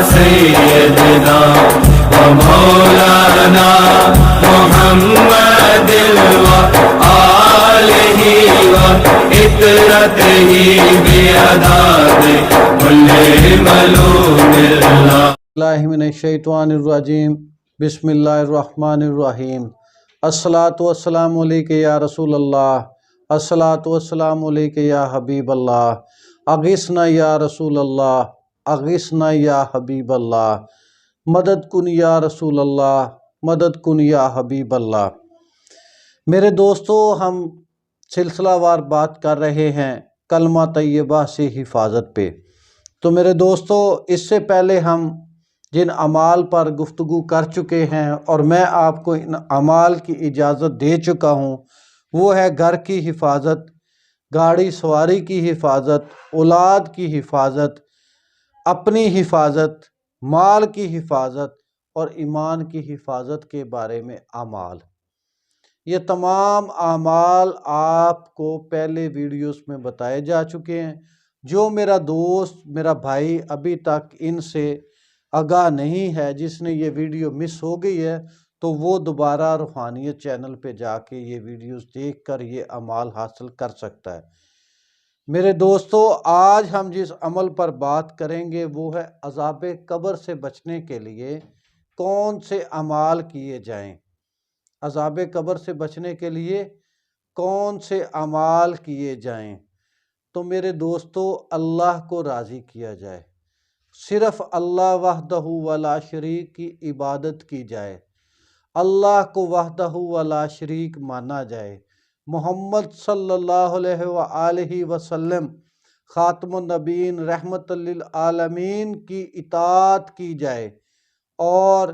سيدنا ومولانا محمد وآله وإطرته بعداد كل ملوك الله. اللہ من الشیطان الرجیم. بسم اللہ الرحمن الرحیم. الصلاۃ والسلام علیک یا رسول اللہ. الصلاۃ والسلام علیک یا حبیب اللہ. اغثنا یا رسول اللہ. اغثنا یا حبیب اللہ. مدد کن یا رسول اللہ. مدد کن یا حبیب اللہ. میرے دوستو، ہم سلسلہ وار بات کر رہے ہیں کلمہ طیبہ سے حفاظت پہ. تو میرے دوستو، اس سے پہلے ہم جن اعمال پر گفتگو کر چکے ہیں اور میں آپ کو ان اعمال کی اجازت دے چکا ہوں، وہ ہے گھر کی حفاظت، گاڑی سواری کی حفاظت، اولاد کی حفاظت، اپنی حفاظت، مال کی حفاظت اور ایمان کی حفاظت کے بارے میں اعمال. یہ تمام اعمال آپ کو پہلے ویڈیوز میں بتائے جا چکے ہیں. جو میرا دوست، میرا بھائی ابھی تک ان سے آگاہ نہیں ہے، جس نے یہ ویڈیو مس ہو گئی ہے، تو وہ دوبارہ روحانیت چینل پہ جا کے یہ ویڈیوز دیکھ کر یہ اعمال حاصل کر سکتا ہے. میرے دوستو، آج ہم جس عمل پر بات کریں گے وہ ہے عذاب قبر سے بچنے کے لیے کون سے اعمال کیے جائیں. عذاب قبر سے بچنے کے لیے کون سے اعمال کیے جائیں. تو میرے دوستو، اللہ کو راضی کیا جائے، صرف اللہ وحدہ ولا شریک کی عبادت کی جائے، اللہ کو وحدہ ولا شریک مانا جائے، محمد صلی اللہ علیہ وآلہ وسلم خاتم النبیین رحمت للعالمین کی اطاعت کی جائے اور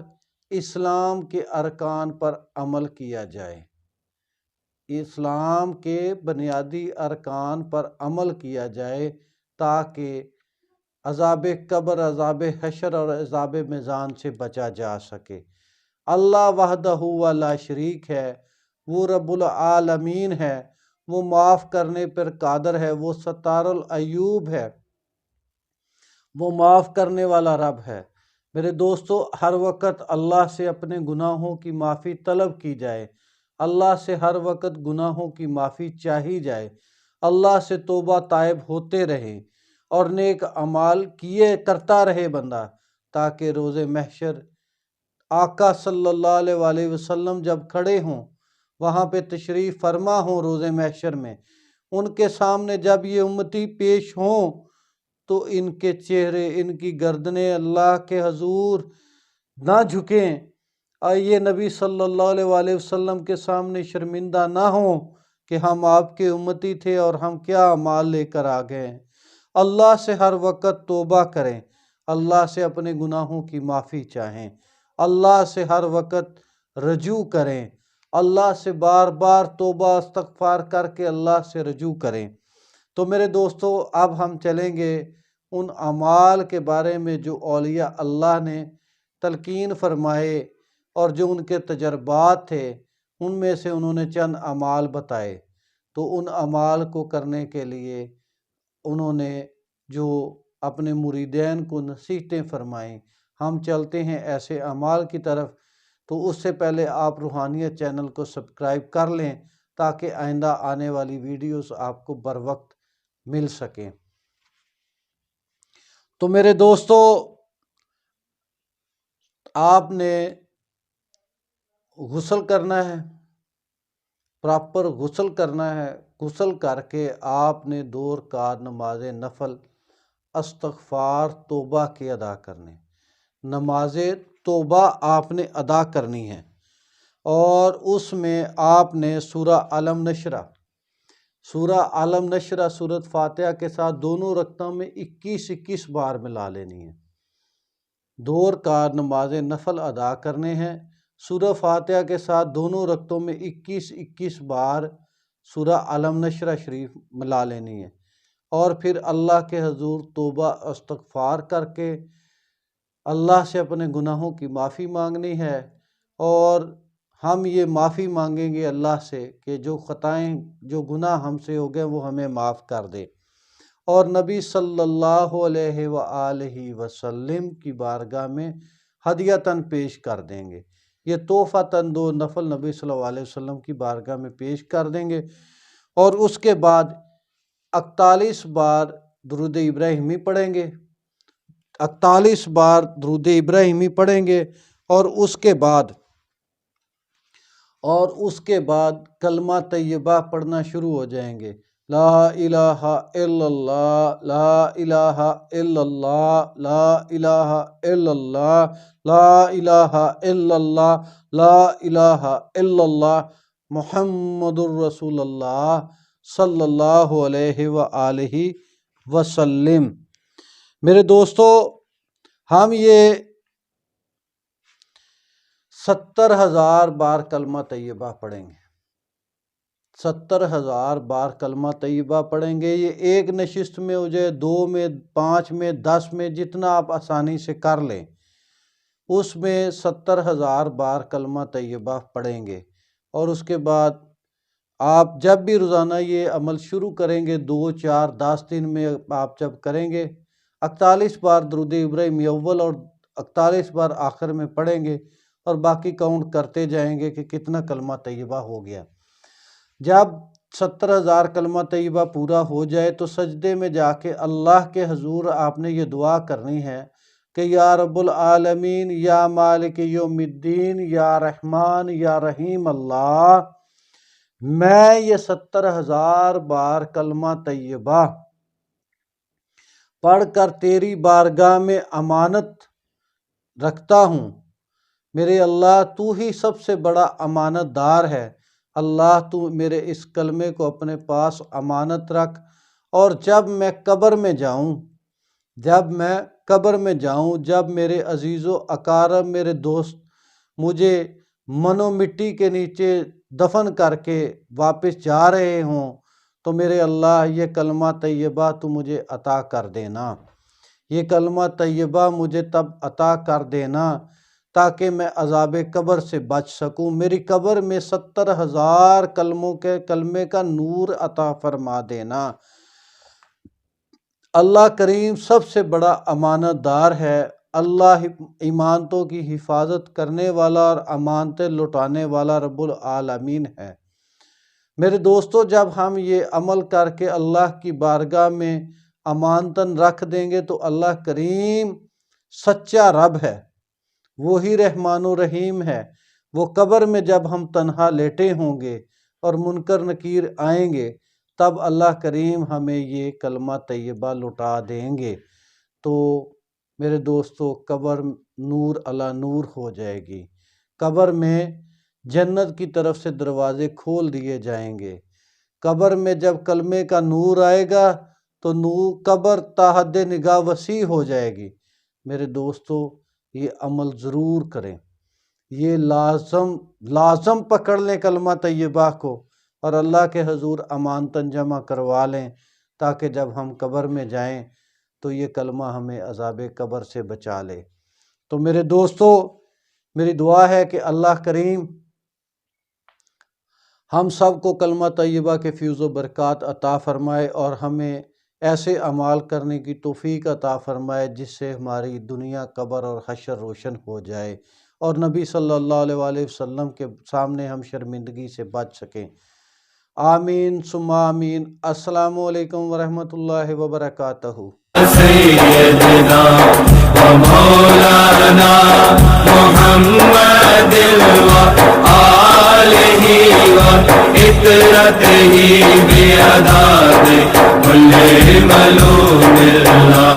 اسلام کے ارکان پر عمل کیا جائے. اسلام کے بنیادی ارکان پر عمل کیا جائے تاکہ عذاب قبر، عذاب حشر اور عذاب میزان سے بچا جا سکے. اللہ وحدہ ولا شریک ہے، وہ رب العالمین ہے، وہ معاف کرنے پر قادر ہے، وہ ستار العیوب ہے، وہ معاف کرنے والا رب ہے. میرے دوستو، ہر وقت اللہ سے اپنے گناہوں کی معافی طلب کی جائے، اللہ سے ہر وقت گناہوں کی معافی چاہی جائے، اللہ سے توبہ طائب ہوتے رہیں اور نیک اعمال کیے کرتا رہے بندہ، تاکہ روز محشر آقا صلی اللہ علیہ وآلہ وسلم جب کھڑے ہوں، وہاں پہ تشریف فرما ہوں روز محشر میں، ان کے سامنے جب یہ امتی پیش ہوں تو ان کے چہرے، ان کی گردنیں اللہ کے حضور نہ جھکیں، اور یہ نبی صلی اللہ علیہ وآلہ وسلم کے سامنے شرمندہ نہ ہوں کہ ہم آپ کے امتی تھے اور ہم کیا اعمال لے کر آ گئے ہیں. اللہ سے ہر وقت توبہ کریں، اللہ سے اپنے گناہوں کی معافی چاہیں، اللہ سے ہر وقت رجوع کریں، اللہ سے بار بار توبہ استغفار کر کے اللہ سے رجوع کریں. تو میرے دوستو، اب ہم چلیں گے ان اعمال کے بارے میں جو اولیاء اللہ نے تلقین فرمائے اور جو ان کے تجربات تھے، ان میں سے انہوں نے چند اعمال بتائے. تو ان اعمال کو کرنے کے لیے انہوں نے جو اپنے مریدین کو نصیحتیں فرمائیں. ہم چلتے ہیں ایسے اعمال کی طرف. تو اس سے پہلے آپ روحانیت چینل کو سبسکرائب کر لیں تاکہ آئندہ آنے والی ویڈیوز آپ کو بر وقت مل سکیں. تو میرے دوستو، آپ نے غسل کرنا ہے، پراپر غسل کرنا ہے. غسل کر کے آپ نے 2 رکعت نماز نفل استغفار توبہ کے ادا کرنے. نماز توبہ آپ نے ادا کرنی ہے اور اس میں آپ نے سورہ علم نشرہ، سورۃ فاتحہ کے ساتھ دونوں رکعتوں میں 21 بار ملا لینی ہے. 2 رکعت نماز نفل ادا کرنے ہیں، سورہ فاتحہ کے ساتھ دونوں رکعتوں میں 21 بار سورہ علم نشرہ شریف ملا لینی ہے، اور پھر اللہ کے حضور توبہ استغفار کر کے اللہ سے اپنے گناہوں کی معافی مانگنی ہے. اور ہم یہ معافی مانگیں گے اللہ سے کہ جو خطائیں، جو گناہ ہم سے ہو گئے وہ ہمیں معاف کر دے. اور نبی صلی اللہ علیہ وآلہ وسلم کی بارگاہ میں ہدیتاً پیش کر دیں گے۔ یہ تحفۃً 2 نفل نبی صلی اللہ علیہ وسلم کی بارگاہ میں پیش کر دیں گے، اور اس کے بعد 41 بار درود ابراہیمی پڑھیں گے، 41 بار درود ابراہیمی پڑھیں گے، اور اس کے بعد کلمہ طیبہ پڑھنا شروع ہو جائیں گے۔ لا الہ الا اللہ، لا الہ الا اللہ، لا الہ الا اللہ، لا الہ الا اللہ، لا الہ الا اللہ، محمد الرسول اللہ صلی اللہ علیہ وآلہ وسلم۔ میرے دوستو، ہم یہ 70,000 بار کلمہ طیبہ پڑھیں گے، 70,000 بار کلمہ طیبہ پڑھیں گے۔ یہ ایک نشست میں ہو جائے، 2 میں، 5 میں، 10 میں، جتنا آپ آسانی سے کر لیں، اس میں 70,000 بار کلمہ طیبہ پڑھیں گے۔ اور اس کے بعد آپ جب بھی روزانہ یہ عمل شروع کریں گے، 2، 4، 10 دن میں آپ جب کریں گے، 41 بار درود ابراہیمی اول اور 41 بار آخر میں پڑھیں گے، اور باقی کاؤنٹ کرتے جائیں گے کہ کتنا کلمہ طیبہ ہو گیا۔ جب 70,000 کلمہ طیبہ پورا ہو جائے تو سجدے میں جا کے اللہ کے حضور آپ نے یہ دعا کرنی ہے کہ یا رب العالمین، یا مالک یوم الدین، یا رحمان، یا رحیم اللہ، میں یہ 70,000 بار کلمہ طیبہ پڑھ کر تیری بارگاہ میں امانت رکھتا ہوں۔ میرے اللہ، تو ہی سب سے بڑا امانت دار ہے۔ اللہ، تو میرے اس کلمے کو اپنے پاس امانت رکھ، اور جب میں قبر میں جاؤں، جب میرے عزیز و اقارب، میرے دوست مجھے منو مٹی کے نیچے دفن کر کے واپس جا رہے ہوں، تو میرے اللہ یہ کلمہ طیبہ تو مجھے عطا کر دینا، یہ کلمہ طیبہ مجھے تب عطا کر دینا تاکہ میں عذاب قبر سے بچ سکوں۔ میری قبر میں 70,000 کلمے کا نور عطا فرما دینا۔ اللہ کریم سب سے بڑا امانت دار ہے۔ اللہ امانتوں کی حفاظت کرنے والا اور امانتیں لوٹانے والا رب العالمین ہے۔ میرے دوستو، جب ہم یہ عمل کر کے اللہ کی بارگاہ میں امانتاً رکھ دیں گے تو اللہ کریم سچا رب ہے، وہی رحمان و رحیم ہے۔ وہ قبر میں جب ہم تنہا لیٹے ہوں گے اور منکر نکیر آئیں گے، تب اللہ کریم ہمیں یہ کلمہ طیبہ لوٹا دیں گے، تو میرے دوستو قبر نور علی نور ہو جائے گی۔ قبر میں جنت کی طرف سے دروازے کھول دیے جائیں گے۔ قبر میں جب کلمے کا نور آئے گا تو قبر تا حد نگاہ وسیع ہو جائے گی۔ میرے دوستو، یہ عمل ضرور کریں، یہ لازم پکڑ لیں کلمہ طیبہ کو، اور اللہ کے حضور امانتاً جمع کروا لیں، تاکہ جب ہم قبر میں جائیں تو یہ کلمہ ہمیں عذاب قبر سے بچا لے۔ تو میرے دوستو، میری دعا ہے کہ اللہ کریم ہم سب کو کلمہ طیبہ کے فیض و برکات عطا فرمائے، اور ہمیں ایسے اعمال کرنے کی توفیق عطا فرمائے جس سے ہماری دنیا، قبر اور حشر روشن ہو جائے، اور نبی صلی اللہ علیہ وآلہ وسلم کے سامنے ہم شرمندگی سے بچ سکیں۔ آمین ثم آمین۔ السلام علیکم ورحمۃ اللہ وبرکاتہ۔ سیدنا و مولانا محمد و آلہ و اطرتہ بعداد کل ملوم اللہ۔